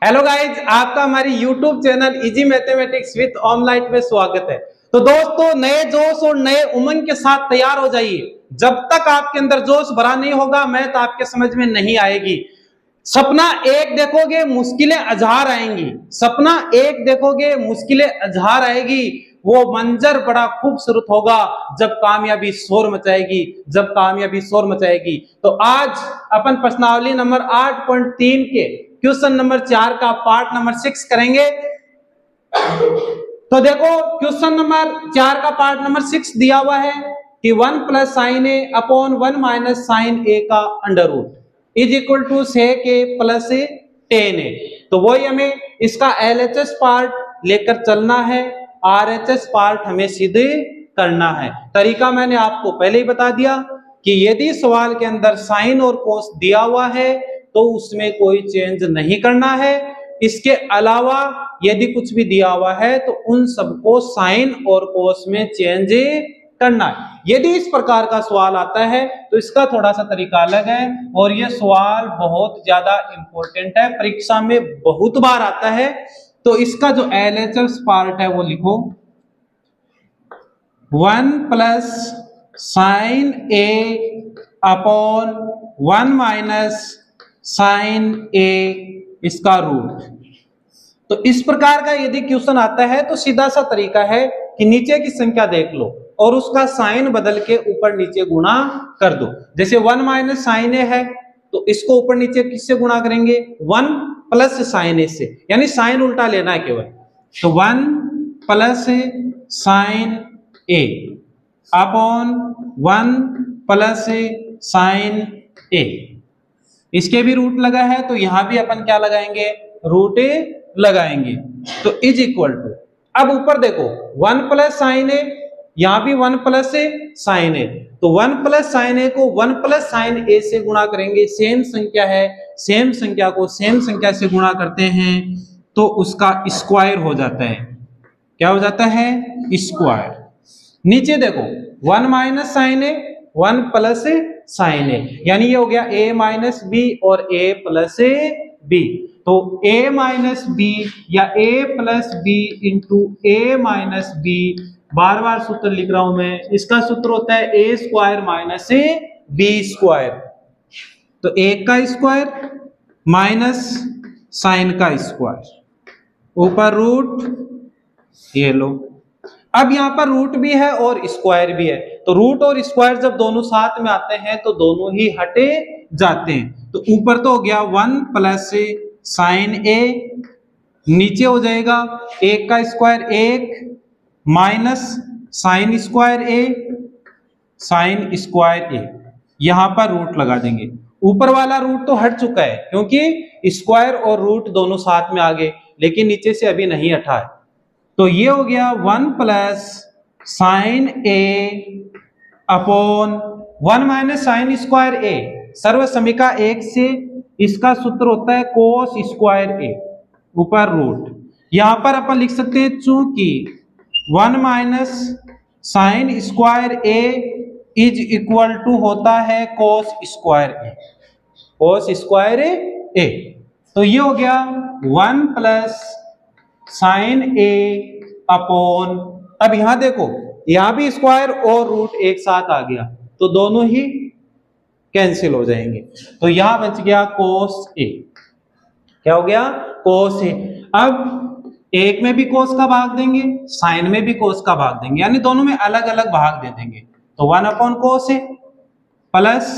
Hello guys, आपका हमारी YouTube channel easy mathematics with ऑमलाइट में स्वागत है। तो दोस्तों, नए जोश और नए उमंग के साथ तैयार हो जाइए। जब तक आपके अंदर जोश भरा नहीं होगा, मैथ आपके समझ में नहीं आएगी। सपना एक देखोगे, मुश्किलें हजार आएंगी। सपना एक देखोगे, मुश्किलें हजार आएगी। वो मंजर बड़ा खूबसूरत होगा जब कामयाबी शोर मचाएगी, जब कामयाबी शोर मचाएगी। तो आज अपन प्रश्नावली नंबर 8.3 के क्वेश्चन नंबर 4 का पार्ट नंबर 6 करेंगे। तो देखो, क्वेश्चन नंबर 4 का पार्ट नंबर 6 दिया हुआ है कि 1 plus sine A upon 1 minus sine A का under root is equal to sec A plus tan A. तो वही हमें इसका एलएचएस पार्ट लेकर चलना है, आरएचएस पार्ट हमें सिद्ध करना है। तरीका मैंने आपको पहले ही बता दिया कि यदि सवाल के अंदर साइन और कोस दिया हुआ है तो उसमें कोई चेंज नहीं करना है। इसके अलावा यदि कुछ भी दिया हुआ है तो उन सबको साइन और कोस में चेंज करना है। यदि इस प्रकार का सवाल आता है तो इसका थोड़ा सा तरीका अलग है और यह सवाल बहुत ज्यादा इंपॉर्टेंट है, परीक्षा में बहुत बार आता है। तो इसका जो एलएचएस पार्ट है वो लिखो 1 plus sine A upon 1 minus sine ए इसका रूट। तो इस प्रकार का यदि क्वेश्चन आता है तो सीधा सा तरीका है कि नीचे की संख्या देख लो और उसका साइन बदल के ऊपर नीचे गुणा कर दो। जैसे 1 माइनस साइन ए है तो इसको ऊपर नीचे किससे गुणा करेंगे? 1 प्लस साइन ए से, यानी साइन उल्टा लेना है केवल। तो 1 plus sine A upon 1 plus sine ए, इसके भी रूट लगा है तो यहां भी अपन क्या लगाएंगे? रूट लगाएंगे। तो इज इक्वल टू, अब ऊपर देखो 1 प्लस साइन ए, यहां भी 1 प्लस साइन ए, तो 1 प्लस साइन ए को 1 प्लस साइन ए से गुणा करेंगे। सेम संख्या है, सेम संख्या को सेम संख्या से गुणा करते हैं तो उसका स्क्वायर हो जाता है। क्या हो जाता है? स्क्वायर। नीचे देखो 1 minus sine A 1 plus sine A, यानी ये हो गया a माइनस बी और a प्लस बी। तो a माइनस बी या a plus B into A minus B, बार बार सूत्र लिख रहा हूं मैं, इसका सूत्र होता है a square minus B square. तो a का स्क्वायर माइनस साइन का स्क्वायर, ऊपर रूट, ये लो। अब यहां पर रूट भी है और स्क्वायर भी है, तो रूट और स्क्वायर जब दोनों साथ में आते हैं तो दोनों ही हटे जाते हैं। तो ऊपर तो हो गया 1 प्लस साइन ए, नीचे हो जाएगा 1 का स्क्वायर 1 माइनस साइन स्क्वायर ए, साइन स्क्वायर ए, यहां पर रूट लगा देंगे। ऊपर वाला रूट तो हट चुका है क्योंकि स्क्वायर और रूट दोनों साथ में आ गए, लेकिन नीचे से अभी नहीं हटा है। तो ये हो गया 1 plus sine A upon 1 minus sine square ए, सर्व समीका 1 से इसका सूत्र होता है कोस स्क्वायर ए, ऊपर रूट। यहां पर अपन लिख सकते हैं चूंकि 1 minus sine square A is equal to होता है cos square A, cos square A. तो ये हो गया 1 प्लस साइन ए अपॉन, अब यहां देखो यहां भी स्क्वायर और रूट एक साथ आ गया तो दोनों ही कैंसिल हो जाएंगे। तो यहां बच गया कोस ए। क्या हो गया? कोस ए। अब एक में भी कोस का भाग देंगे, साइन में भी कोस का भाग देंगे, यानी दोनों में अलग अलग भाग दे देंगे। तो 1 upon cos A plus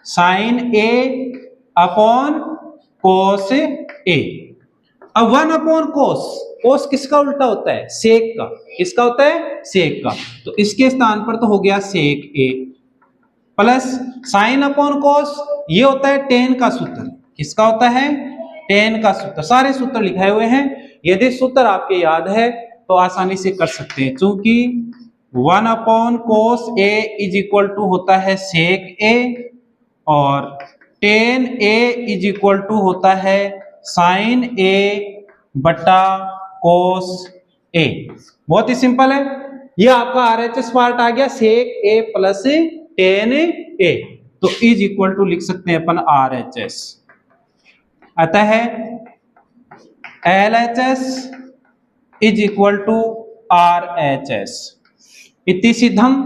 sine A upon cos ए। अब 1 अपॉन कोस, कोस किसका उल्टा होता है? सेक का। किसका होता है? सेक का। तो इसके स्थान पर तो हो गया सेक ए, प्लस साइन अपॉन कोस, ये होता है टेन का सूत्र। किसका होता है? टेन का सूत्र। सारे सूत्र लिखाए हुए हैं, यदि सूत्र आपके याद है तो आसानी से कर सकते हैं। चूंकि 1 upon cos A is equal to होता है सेक ए और tan A is equal to होता है साइन ए बटा कोस ए। बहुत ही सिंपल है। ये आपका आरएचएस पार्ट आ गया सेक ए प्लस टेन ए, तो इज इक्वल टू लिख सकते हैं अपन आरएचएस। अतः LHS is equal to RHS इति सिद्धम।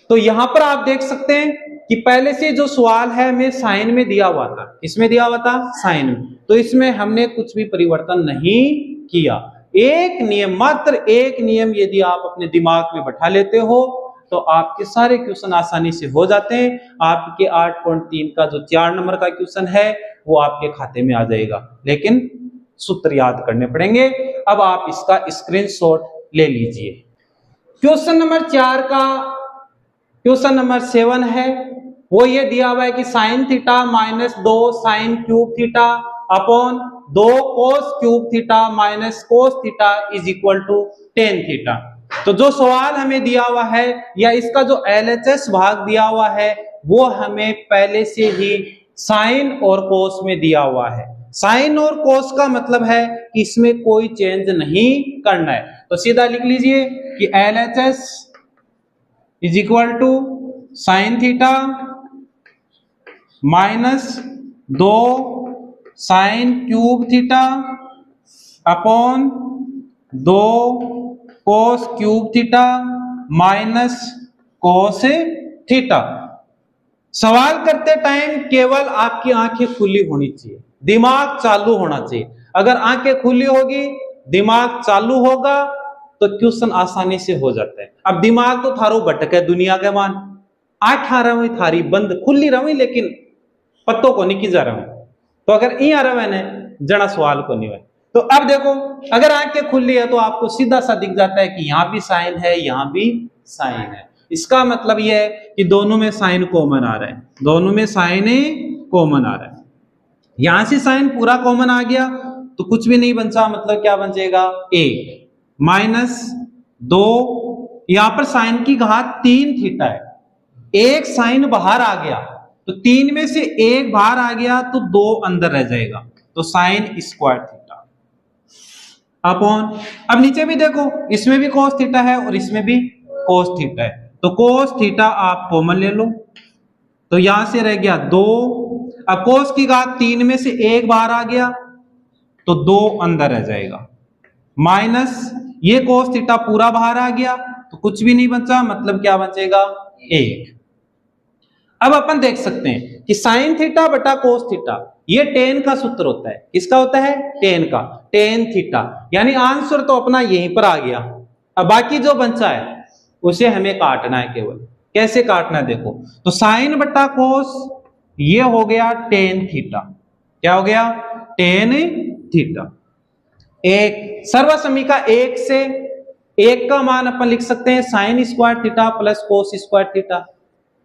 तो यहां पर आप देख सकते हैं कि पहले से जो सवाल है हमें साइन में दिया हुआ था, इसमें दिया हुआ था साइन में, तो इसमें हमने कुछ भी परिवर्तन नहीं किया। एक नियम, मात्र एक नियम यदि आप अपने दिमाग में बैठा लेते हो तो आपके सारे क्वेश्चन आसानी से हो जाते हैं। आपके 8.3 का जो 4 नंबर का क्वेश्चन है वो आपके खाते में आ जाएगा, लेकिन सूत्र याद करने पड़ेंगे। अब आप इसका स्क्रीनशॉट ले लीजिए। क्वेश्चन नंबर 4 का क्वेश्चन नंबर 7 है, वो ये दिया हुआ है कि sine theta minus 2 sine cube theta upon 2 cos cube theta minus cos theta is equal to tan theta. तो जो सवाल हमें दिया हुआ है या इसका जो LHS भाग दिया हुआ है वो हमें पहले से ही साइन और कोस में दिया हुआ है। साइन और कोस का मतलब है कि इसमें कोई चेंज नहीं करना है, तो सीधा लिख लीजिए कि LHS is equal to sine theta minus 2 sine cube theta upon 2 cos cube theta minus cos theta. सवाल करते टाइम केवल आपकी आंखें खुली होनी चाहिए, दिमाग चालू होना चाहिए। अगर आंखें खुली होगी, दिमाग चालू होगा तो क्वेश्चन आसानी से हो जाता है। अब दिमाग तो थारो भटक है दुनिया के मान, आंखें रही थारी बंद खुली रही लेकिन पत्तों को नहीं जा रहा हूं, तो अगर ई आ रहा है जना सवाल को नहीं है। तो अब देखो, अगर आंखें खुली है तो आपको सीधा सा दिख जाता है कि यहां भी साइन है, यहां भी साइन है। इसका मतलब यह है कि दोनों में साइन कॉमन आ रहा है, दोनों में साइन कॉमन आ रहा है। यहां से साइन पूरा कॉमन आ गया तो कुछ भी नहीं बचा, मतलब क्या बचेगा 1 माइनस 2, यहां पर साइन की घात 3 थीटा है, एक साइन बाहर आ गया तो 3 में से 1 बाहर आ गया तो 2 अंदर रह जाएगा, तो साइन स्क्वायर थीटा अपॉन, अब नीचे भी देखो इसमें भी कोस थीटा है और इसमें भी कोस थीटा है, तो कोस थीटा आप कॉमन ले लो, तो यहां से रह गया 2, अब कोस की घात 3 में से 1 बाहर आ गया तो 2 अंदर रह जाएगा, माइनस ये कोस थीटा पूरा बाहर आ गया तो कुछ भी नहीं बचा, मतलब क्या बचेगा 1। अब अपन देख सकते हैं कि साइन थीटा बटा कोस थीटा ये टेन का सूत्र होता है। किसका होता है? टेन का, टेन थीटा, यानी आंसर तो अपना यहीं पर आ गया। अब बाकी जो बचा है उसे हमें काटना है केवल। कैसे काटना है देखो, तो साइन बटा कोस ये हो गया टेन थीटा, क्या हो गया टेन थीटा। एक सर्वसमीका 1 से 1 का मान अपन लिख सकते हैं sine square theta plus cos square theta.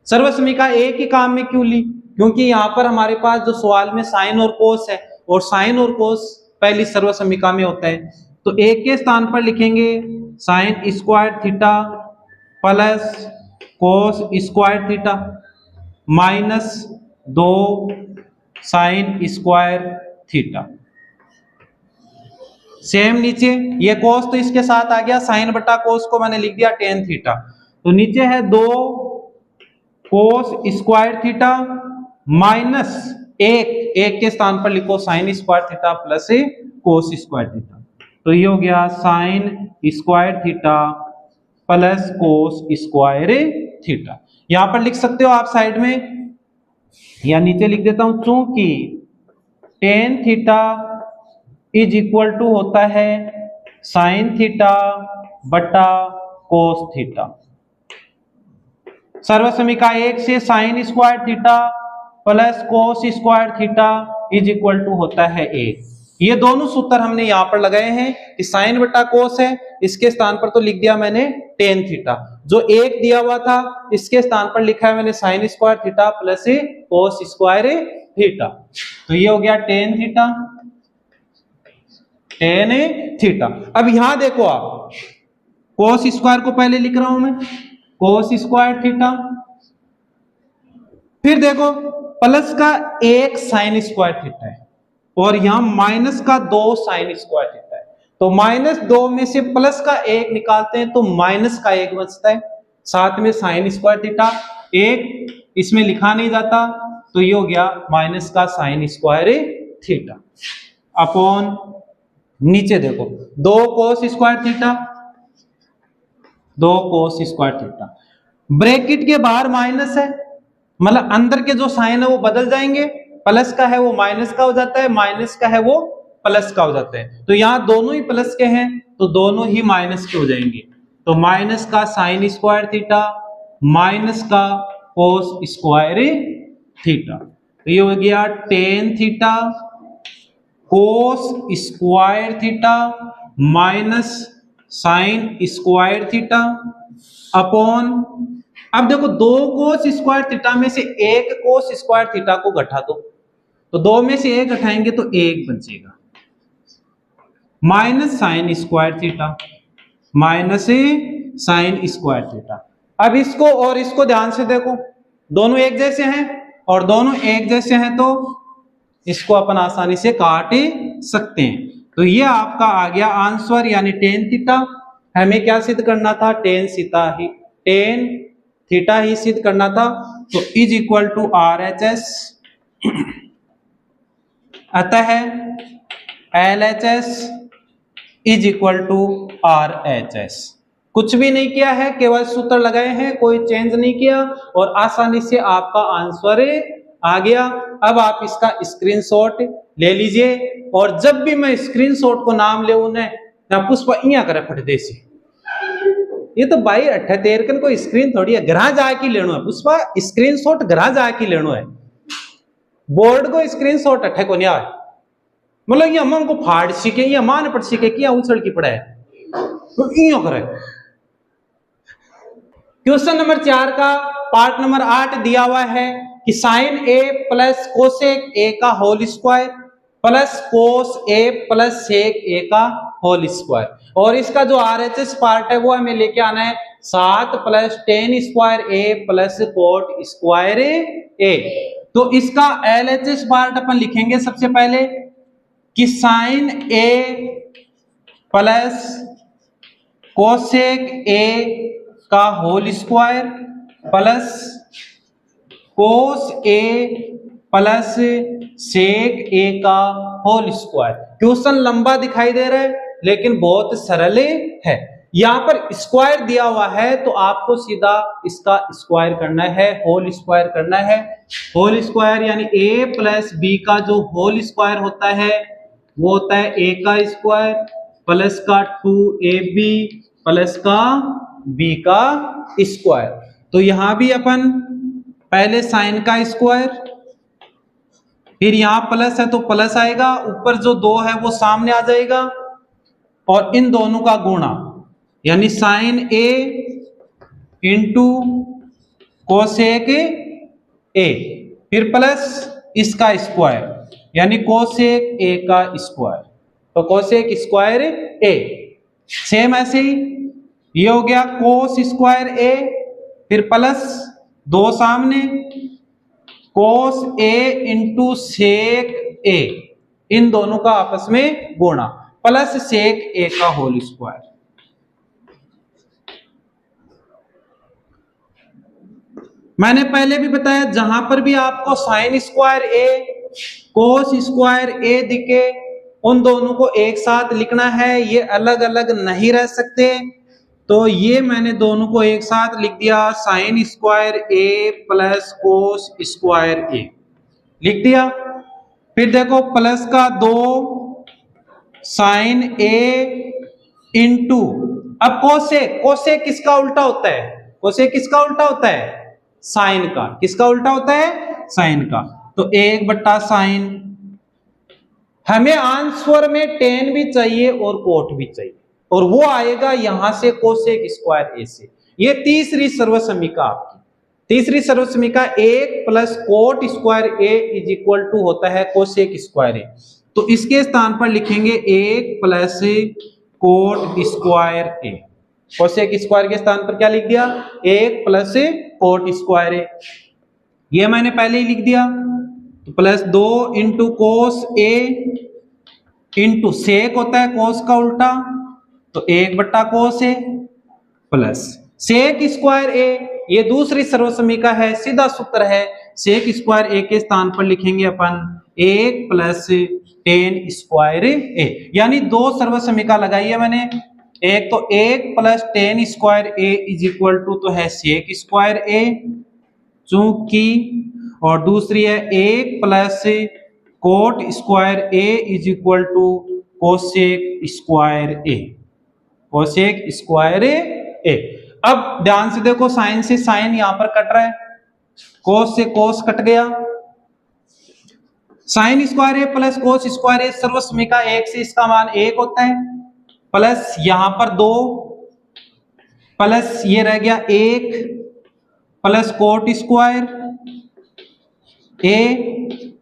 सर्वसमीका एक ही काम में क्यों ली? क्योंकि यहां पर हमारे पास जो सवाल में साइन और कोस है और साइन और कोस पहली सर्वसमीका में होता है, तो एक के स्थान पर लिखेंगे sign square theta plus cos square theta minus 2 sign square theta. Same नीचे ये कोस तो इसके साथ आ गया, साइन बटा कोस को मैंने लिख दिया टेन थीटा, तो नीचे है 2 कोस स्क्वायर थीटा माइनस 1 के स्थान पर लिखो sign square theta plus cos square theta, तो ये हो गया sign square theta plus cos square theta. यहां पर लिख सकते हो आप साइड में, या नीचे लिख देता हूं, चूंकि tan theta is equal to होता है साइन थीटा बटा कोस थीटा। सर्वसमीका 1 से sine square theta plus cos square theta is equal to होता है 1। ये दोनों सूत्र हमने यहां पर लगाए हैं कि साइन बटा कोस है, इसके स्थान पर तो लिख दिया मैंने टेन थीटा, जो 1 दिया हुआ था इसके स्थान पर लिखा है मैंने sign square theta plus cos square theta, तो ये हो गया टेन थीटा, टेन थीटा। अब यहां देखो आप, कोस स्क्वायर को पहले लिख रहा हूं मैं, कोस स्क्वायर थीटा, फिर देखो प्लस का 1 साइन स्क्वायर थीटा है और यहां माइनस का 2 साइन स्क्वायर थीटा है, तो माइनस 2 में से प्लस का 1 निकालते हैं तो माइनस का 1 बचता है, साथ में साइन स्क्वायर थीटा 1 इसमें लिखा नहीं जाता, तो ये हो गया माइनस का साइन स्क्वायर थीटा अपॉन नीचे देखो 2 कोस स्क्वायर थीटा, 2 कोस स्क्वायर थीटा, ब्रैकेट के बाहर माइनस है, मतलब अंदर के जो साइन है वो बदल जाएंगे, प्लस का है वो माइनस का हो जाता है, माइनस का है वो प्लस का हो जाता है। तो यहां दोनों ही प्लस के हैं तो दोनों ही माइनस के हो जाएंगे। तो माइनस का साइन स्क्वायर थीटा माइनस का कोस स्क्वायर थीटा, तो ये हो गया tan theta cos square theta minus sine square theta upon, अब देखो 2 कोस स्क्वायर थीटा में से 1 कोस स्क्वायर थीटा को घटा दो, तो 2 में से 1 घटाएंगे तो 1 बचेगा, minus sine square theta minus sine square theta. अब इसको और इसको ध्यान से देखो, दोनों एक जैसे हैं और दोनों एक जैसे हैं तो इसको अपन आसानी से काट सकते हैं। तो ये आपका आ गया आंसर, यानी टेन थीटा। हमें क्या सिद्ध करना था? टेन थीटा ही सिद्ध करना था। तो is equal to R H S, अतः L H S is equal to R H S. कुछ भी नहीं किया है, केवल सूत्र लगाए हैं, कोई चेंज नहीं किया और आसानी से आपका आंसर आ गया। अब आप इसका स्क्रीनशॉट ले लीजिए और जब भी मैं स्क्रीनशॉट को नाम ले उन्हें ना पुष्पा इया करे फटदे से, ये तो भाई 78 को स्क्रीन थोड़ी है, घर जाके लेनो है पुष्पा, स्क्रीनशॉट घर जाके लेनो है, बोर्ड को स्क्रीनशॉट अठे को नहीं आए, मतलब ये हम को फाड़ सीखे, ये मान पड़ सीखे कि उछल की पड़ा है तो इयो करे। क्वेश्चन नंबर 4 का पार्ट नंबर 8 दिया हुआ है कि sine A plus cosec A का whole square plus cos A plus sec A का होल स्क्वायर, और इसका जो आरएचएस पार्ट है वो हमें लेके आना है 7 plus tan square A plus cot square A. तो इसका एलएचएस पार्ट अपन लिखेंगे सबसे पहले कि sine A plus cosec A का whole square plus cos A plus sec A का होल स्क्वायर। क्वेश्चन लंबा दिखाई दे रहा है लेकिन बहुत सरल है। यहां पर स्क्वायर दिया हुआ है तो आपको सीधा इसका स्क्वायर करना है, होल स्क्वायर करना है। होल स्क्वायर यानी a प्लस बी का जो होल स्क्वायर होता है वो होता है a का स्क्वायर प्लस का 2ab प्लस का b का स्क्वायर। तो यहां भी अपन पहले साइन का स्क्वायर, फिर यहां प्लस है तो प्लस आएगा, ऊपर जो 2 है वो सामने आ जाएगा और इन दोनों का गुणा यानी sine A into cosec A, फिर प्लस इसका स्क्वायर यानी कोसेक ए का स्क्वायर, तो कोसेक स्क्वायर ए। सेम ऐसे ही ये हो गया कोस स्क्वायर ए, फिर प्लस 2 सामने कोस ए इंटू सेक ए, इन दोनों का आपस में गुणा प्लस सेक ए का होल स्क्वायर। मैंने पहले भी बताया जहां पर भी आपको साइन स्क्वायर ए कोस स्क्वायर ए दिखे उन दोनों को एक साथ लिखना है, ये अलग अलग नहीं रह सकते। तो ये मैंने दोनों को एक साथ लिख दिया, sign square A plus cos square ए लिख दिया। फिर देखो प्लस का 2 साइन ए इंटू, अब कोसेक, कोसेक किसका उल्टा होता है? कोसेक किसका उल्टा होता है? साइन का। किसका उल्टा होता है? साइन का। तो 1/साइन, हमें आंसर में टेन भी चाहिए और कोट भी चाहिए और वो आएगा यहां से कोसेक स्क्वायर ए से। ये तीसरी सर्वसमीका आपकी, तीसरी सर्वसमीका 1 plus cot square A is equal to होता है कोसेक स्क्वायर ए। तो इसके स्थान पर लिखेंगे 1 plus cot square A. Cosec square के स्थान पर क्या लिख दिया? 1 प्लस कोट स्क्वायर ए, ये मैंने पहले ही लिख दिया। तो प्लस 2 इंटू कोस ए इंटू सेक होता है कोस का उल्टा, तो 1/कोस ए प्लस सेक स्क्वायर ए, ये दूसरी सर्वसमीका है, सीधा सूत्र है। सेक स्क्वायर ए के स्थान पर लिखेंगे अपन 1 प्लस टेन स्क्वायर ए, यानी दो सर्वसमीका लगाई है मैंने। एक तो 1 plus tan square A is equal to तो है सेक स्क्वायर ए चूंकि, और दूसरी है 1 plus cot square A is equal to cosec square A, cosec square A. अब ध्यान से देखो, साइन से साइन यहां पर कट रहा है, कोस से कोस कट गया, sign square A plus cos square ए सर्वसमीका 1 से इसका मान 1 होता है, प्लस यहां पर 2 प्लस ये रह गया 1 plus cot square A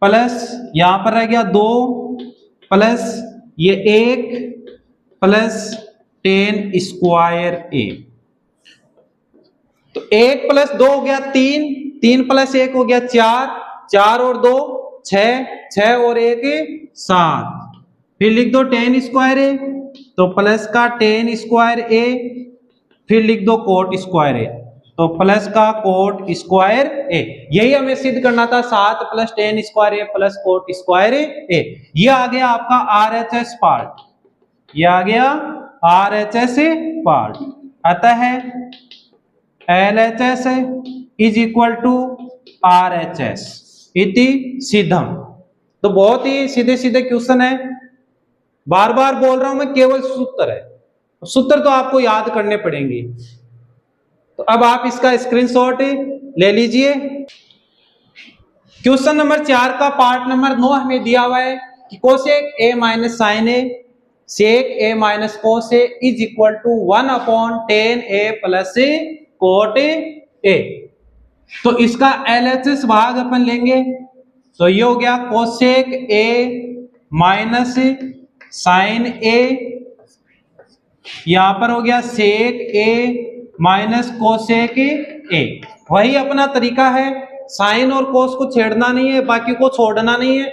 plus यहां पर रह गया 2 प्लस ये 1 प्लस टेन स्क्वायर ए। तो 1 प्लस 2 हो गया 3, 3 प्लस 1 हो गया 4, 4 और 2 6, 6 और 1 7, फिर लिख दो टेन स्क्वायर ए, तो प्लस का टेन स्क्वायर ए, फिर लिख दो कोट स्क्वायर ए, तो प्लस का कोट स्क्वायर ए। यही हमें सिद्ध करना था, 7 plus tan square A plus cot square ए। ये आ गया आपका RHS पार्ट, ये आ गया RHS पार्ट। अतः LHS is equal to RHS इति सिद्धम। तो बहुत ही सीधे सीधे क्वेश्चन है, बार बार बोल रहा हूं मैं, केवल सूत्र है, सूत्र तो आपको याद करने पड़ेंगे। तो अब आप इसका स्क्रीनशॉट ले लीजिए। क्वेश्चन नंबर 4 का पार्ट नंबर 9 हमें दिया हुआ है कि cosec A minus sine A sec A minus cos A is equal to 1/10 A plus cot A. तो इसका LHS भाग अपन लेंगे, तो ये हो गया कोसेक ए माइनस साइन ए, यहां पर हो गया सेक ए माइनस कोसेक ए। वही अपना तरीका है, साइन और कोस को छेड़ना नहीं है, बाकी को छोड़ना नहीं है।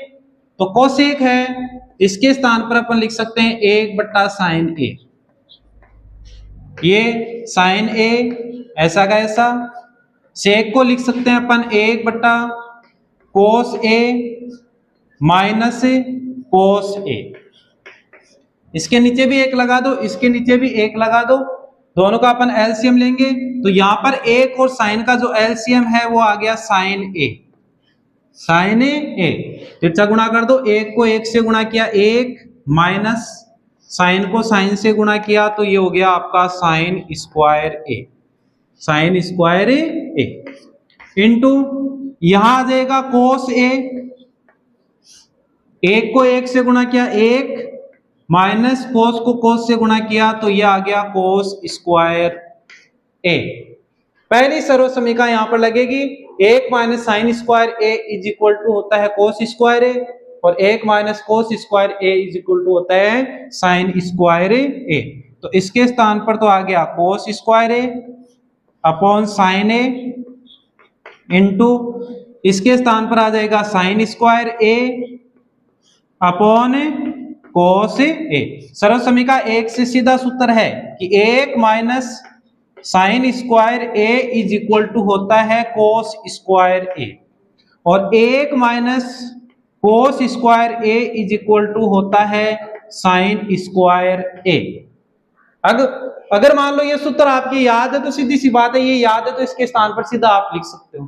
तो कोसेक है, इसके स्थान पर अपन लिख सकते हैं 1/साइन ए, ये साइन ए ऐसा का ऐसा। सेक को लिख सकते हैं अपन 1/कोस ए माइनस कोस ए। इसके नीचे भी 1 लगा दो, इसके नीचे भी 1 लगा दो, दोनों का अपन एलसीएम लेंगे। तो यहां पर 1 और साइन का जो एलसीएम है वो आ गया साइन ए, साइन ए। तिरछा गुणा कर दो, 1 को 1 से गुणा किया 1 माइनस साइन को साइन से गुणा किया, तो ये हो गया आपका साइन स्क्वायर ए, साइन स्क्वायर ए इंटू यहां आ जाएगा कोस ए, 1 को 1 से गुणा किया 1 माइनस कोस को कोस से गुणा किया, तो ये आ गया कोस स्क्वायर ए। पहली सर्वसमीका यहां पर लगेगी, 1 minus sine square A is equal to होता है कोस स्क्वायर ए, और 1 minus cos square A is equal to होता है साइन स्क्वायर ए। तो इसके स्थान पर तो आ गया cos square A upon sine A into इसके स्थान पर आ जाएगा sine square A upon cos A. सर्वसमीका 1 से सीधा सूत्र है कि 1 minus sine square A is equal to होता है कोस स्क्वायर ए, और 1 minus cos square A is equal to होता है साइन स्क्वायर ए। अगर मान लो ये सूत्र आपकी याद है तो सीधी सी बात है, ये याद है तो इसके स्थान पर सीधा आप लिख सकते हो,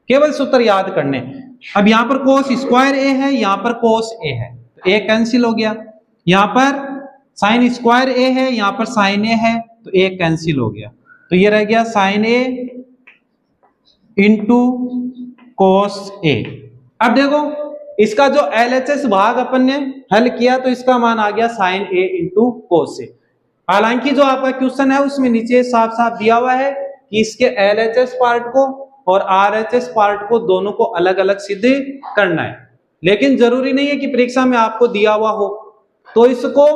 केवल सूत्र याद करने। अब यहां पर कोस स्क्वायर ए है, यहां पर कोस ए है, तो ए कैंसिल हो गया। यहां पर साइन स्क्वायर ए है, यहां पर साइन ए है, तो ए कैंसिल हो गया, तो ये रह गया साइन ए इंटू कोस ए। अब देखो इसका जो LHS भाग अपन ने हल किया तो इसका मान आ गया साइन ए इंटू कोस ए। हालांकि जो आपका क्वेश्चन है उसमें नीचे साफ साफ दिया हुआ है कि इसके LHS पार्ट को और RHS पार्ट को दोनों को अलग अलग सिद्ध करना है, लेकिन जरूरी नहीं है कि परीक्षा में आपको दिया हुआ हो, तो इसको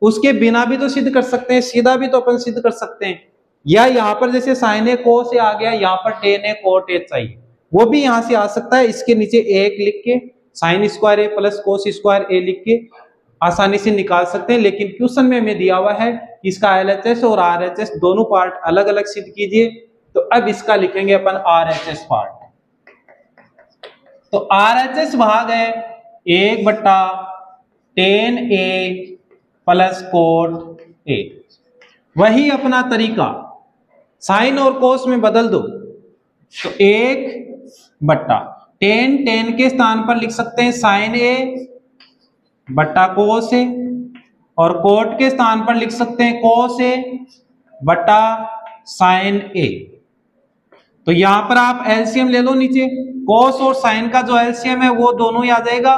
उसके बिना भी तो सिद्ध कर सकते हैं, सीधा भी तो अपन सिद्ध कर सकते हैं। या यहाँ पर जैसे साइन ए कोस ए आ गया, यहाँ पर टेन ए कोट ए चाहिए, वो भी यहाँ से आ सकता है। इसके नीचे 1 लिख के sign square A plus cos square ए लिख के आसानी से निकाल सकते हैं, लेकिन क्वेश्चन में हमें दिया हुआ है कि इसका LHS और RHS दोनों पार्ट अलग अलग सिद्ध कीजिए। तो अब इसका लिखेंगे अपन RHS पार्ट। तो RHS भाग है 1/, टेन ए प्लस कोट ए। वही अपना तरीका साइन और कोस में बदल दो, तो एक बट्टा टेन, टेन के स्थान पर लिख सकते हैं साइन ए बट्टा कोस ए, और कोट के स्थान पर लिख सकते हैं कोस ए बट्टा साइन ए। तो यहां पर आप एलसीएम ले लो, नीचे कोस और साइन का जो एलसीएम है वो दोनों ही आ जाएगा,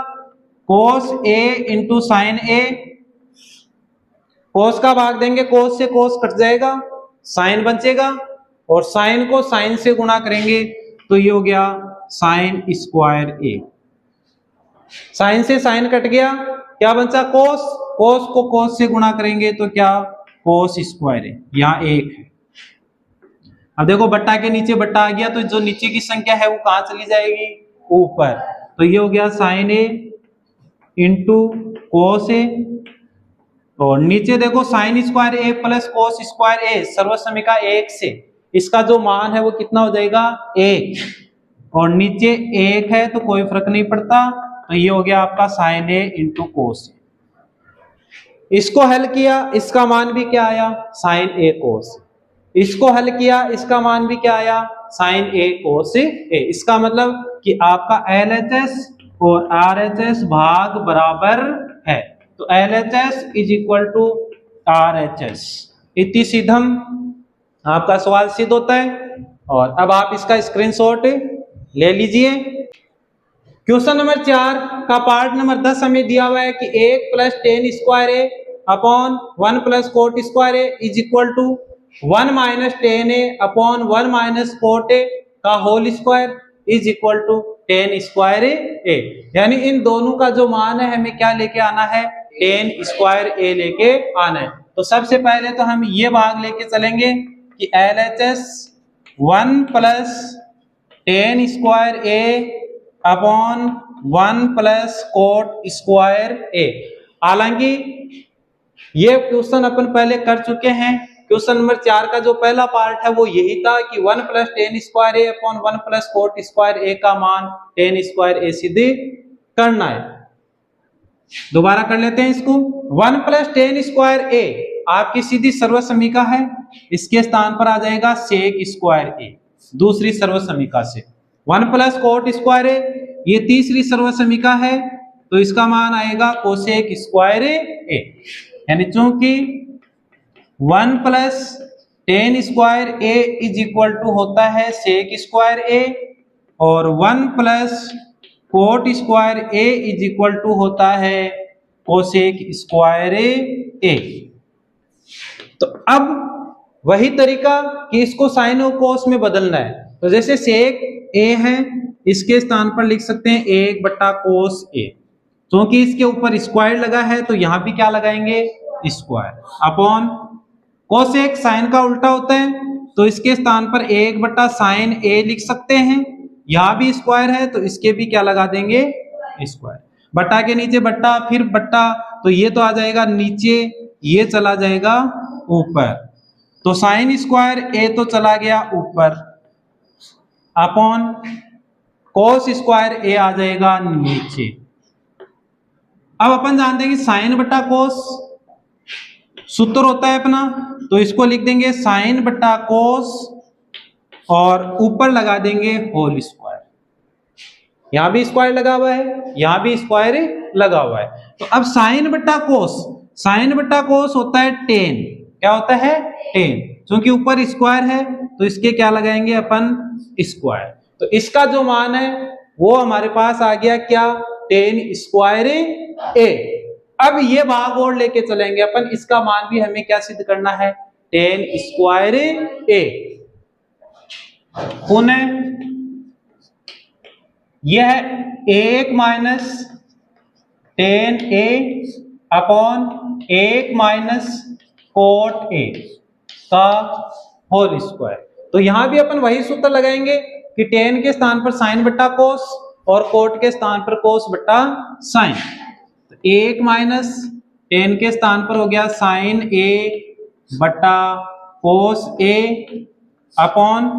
कोस ए इंटू साइन ए। कोस का भाग देंगे, कोस से कोस कट जाएगा, साइन बचेगा, और साइन को साइन से गुणा करेंगे तो ये हो गया साइन स्क्वायर ए। साइन से साइन कट गया, क्या बचा कोस, कोस को कोस से गुणा करेंगे तो क्या कोस स्क्वायर ए, यहाँ एक है। अब देखो बट्टा के नीचे बट्टा आ गया, तो जो नीचे की संख्या है वो कहां चली जाएगी, ऊपर। तो ये हो गया साइन ए इंटू कोस ए, और नीचे देखो sign square A plus cos square ए, सर्वसमीका एक से इसका जो मान है वो कितना हो जाएगा, एक, और नीचे एक है तो कोई फर्क नहीं पड़ता, तो ये हो गया आपका साइन ए इंटू कोस ए। इसको हल किया, इसका मान भी क्या आया, साइन ए कोस। इसको हल किया, इसका मान भी क्या आया, साइन ए कोस ए। इसका मतलब कि आपका LHS और RHS भाग बराबर है, तो LHS is equal to RHS। इति सीधम आपका सवाल सिद्ध होता है। और अब आप इसका स्क्रीनशॉट ले लीजिए। क्वेश्चन नंबर 4 का पार्ट नंबर 10 हमें दिया हुआ है कि 1 plus tan square A upon 1 plus cot square A is equal to 1 minus tan A upon 1 minus cot A का whole square is equal to tan square A. यानी इन दोनों का जो मान है हमें क्या लेके आना है, टेन स्क्वायर ए लेके आना है। तो सबसे पहले तो हम ये भाग लेके चलेंगे कि LHS 1 plus tan square A upon 1 plus cot square ए। हालांकि ये क्वेश्चन अपन पहले कर चुके हैं। क्वेश्चन नंबर 4 का जो पहला पार्ट है वो यही था कि 1 plus tan square A upon 1 plus cot square ए का मान टेन स्क्वायर ए सिद्ध करना है। दोबारा कर लेते हैं इसको। 1 प्लस टेन स्क्वायर ए आपकी सीधी सर्वसमीका है, इसके स्थान पर आ जाएगा सेक स्क्वायर ए दूसरी सर्वसमीका से। 1 प्लस कोट स्क्वायर ए ये तीसरी सर्वसमीका है, तो इसका मान आएगा कोसेक स्क्वायर ए। यानी चूंकि 1 plus tan square A is equal to होता है सेक स्क्वायर ए, और 1 plus cot square A is equal to होता है कोसेक स्क्वायर ए। तो अब वही तरीका कि इसको साइन और कोस में बदलना है। तो जैसे सेक ए है, इसके स्थान पर लिख सकते हैं 1 बट्टा कोस ए, क्योंकि इसके ऊपर स्क्वायर लगा है तो यहां भी क्या लगाएंगे, स्क्वायर, अपॉन कोसेक साइन का उल्टा होता है तो इसके स्थान पर 1 बट्टा साइन ए लिख सकते हैं। यहां भी स्क्वायर है तो इसके भी क्या लगा देंगे, स्क्वायर। बट्टा के नीचे बट्टा, फिर बट्टा, तो ये तो आ जाएगा नीचे, ये चला जाएगा ऊपर, तो साइन स्क्वायर ए तो चला गया ऊपर, अपॉन कोस स्क्वायर ए आ जाएगा नीचे। अब अपन जानते हैं कि साइन बट्टा कोस सूत्र होता है अपना, तो इसको लिख देंगे साइन बट्टा कोस और ऊपर लगा देंगे होल स्क्वायर। यहां भी स्क्वायर लगा हुआ है, यहां भी स्क्वायर लगा हुआ है। तो अब साइन बट्टा कोस, साइन बट्टा कोस होता है 10, क्या होता है 10, क्योंकि ऊपर स्क्वायर है तो इसके क्या लगाएंगे अपन, स्क्वायर। तो इसका जो मान है वो हमारे पास आ गया क्या, 10 स्क्वायर ए। अब ये भाग और लेके चलेंगे अपन, इसका मान भी हमें क्या सिद्ध करना है, 10 स्क्वायर ए। पुनः यह 1 minus 10 A upon 1 minus cot A का होल स्क्वायर। तो यहां भी अपन वही सूत्र लगाएंगे कि 10 के स्थान पर साइन बट्टा कोस और कोट के स्थान पर कोस बट्टा साइन। तो 1 माइनस 10 के स्थान पर हो गया साइन ए बट्टा कोस ए अपॉन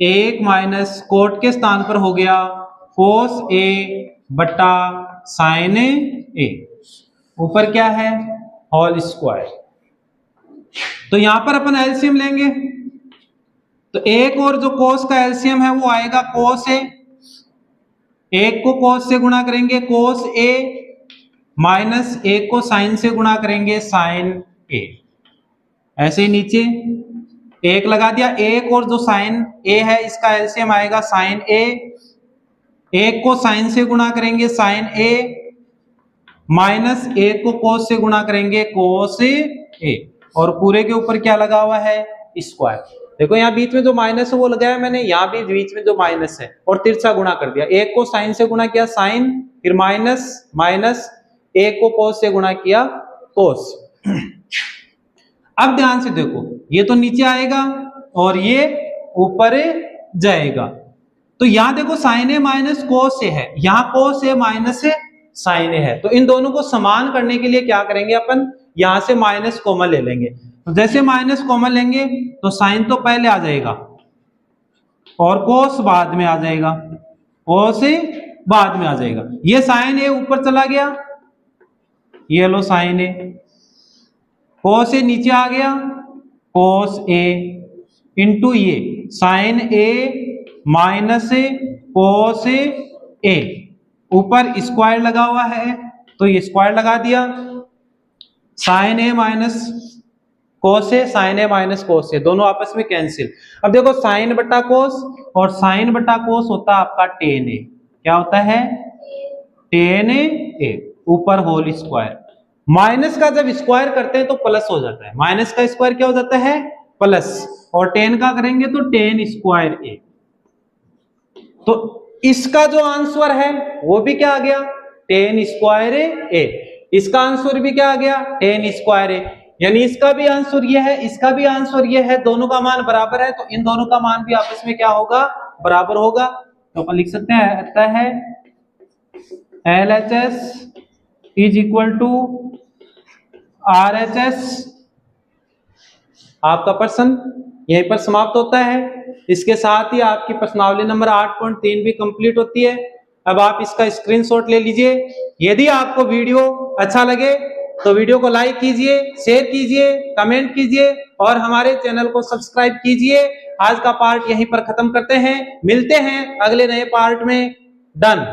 1 माइनस कोट के स्थान पर हो गया कोस ए बट्टा साइन ए। ऊपर क्या है, होल स्क्वायर। तो यहां पर अपन एलसीएम लेंगे, तो एक और जो कोस का एलसीएम है वो आएगा कोस ए, एक को कोस से गुणा करेंगे कोस ए, माइनस एक को साइन से गुणा करेंगे साइन ए। ऐसे ही नीचे एक लगा दिया, एक और जो साइन ए है इसका एलसीएम आएगा साइन ए, एक को साइन से गुणा करेंगे साइन ए, माइनस एक को कोस से गुणा करेंगे कोस ए, और पूरे के ऊपर क्या लगा हुआ है, स्क्वायर। देखो यहाँ बीच में जो माइनस है वो लगाया मैंने, यहाँ भी बीच में जो माइनस है, और तिरछा गुणा कर दिया, एक को साइन से गुणा किया साइन, फिर माइनस माइनस, एक को कोस से गुणा किया कोस। अब ध्यान से देखो, ये तो नीचे आएगा और ये ऊपर जाएगा। तो यहां देखो साइन ए माइनस कोस ए है, यहाँ कोस ए माइनस साइन ए है, तो इन दोनों को समान करने के लिए क्या करेंगे अपन, यहां से माइनस कॉमन ले लेंगे। तो जैसे माइनस कॉमन लेंगे तो साइन तो पहले आ जाएगा और कोस बाद में आ जाएगा, कोस बाद में आ जाएगा। ये साइन ए ऊपर चला गया, ये लो साइन ए, कोस ए नीचे आ गया, कोस ए इंटू ये साइन ए माइनस कोस ए, ऊपर स्क्वायर लगा हुआ है तो ये स्क्वायर लगा दिया, साइन ए माइनस कोस ए, साइन ए माइनस कोस ए, दोनों आपस में कैंसिल। अब देखो साइन बटा कोस, और साइन बटा कोस होता है आपका टेन ए, क्या होता है, टेन ए, ऊपर होल स्क्वायर। माइनस का जब स्क्वायर करते हैं तो प्लस हो जाता है, माइनस का स्क्वायर क्या हो जाता है, प्लस, और टेन का करेंगे तो टेन स्क्वायर ए। तो इसका जो आंसर है वो भी क्या आ गया, टेन स्क्वायर ए, इसका आंसर भी क्या आ गया, टेन स्क्वायर ए, यानी इसका भी आंसर ये है, इसका भी आंसर ये है, दोनों का मान बराबर है, तो इन दोनों का मान भी आपस में क्या होगा, बराबर होगा। तो अपन लिख सकते हैं आता है LHS is equal to RHS। आपका प्रश्न यहीं पर समाप्त होता है। इसके साथ ही आपकी प्रश्नावली नंबर 8.3 भी कंप्लीट होती है। अब आप इसका स्क्रीनशॉट ले लीजिए। यदि आपको वीडियो अच्छा लगे तो वीडियो को लाइक कीजिए, शेयर कीजिए, कमेंट कीजिए और हमारे चैनल को सब्सक्राइब कीजिए। आज का पार्ट यहीं पर खत्म करते हैं, मिलते हैं अगले नए पार्ट में। डन।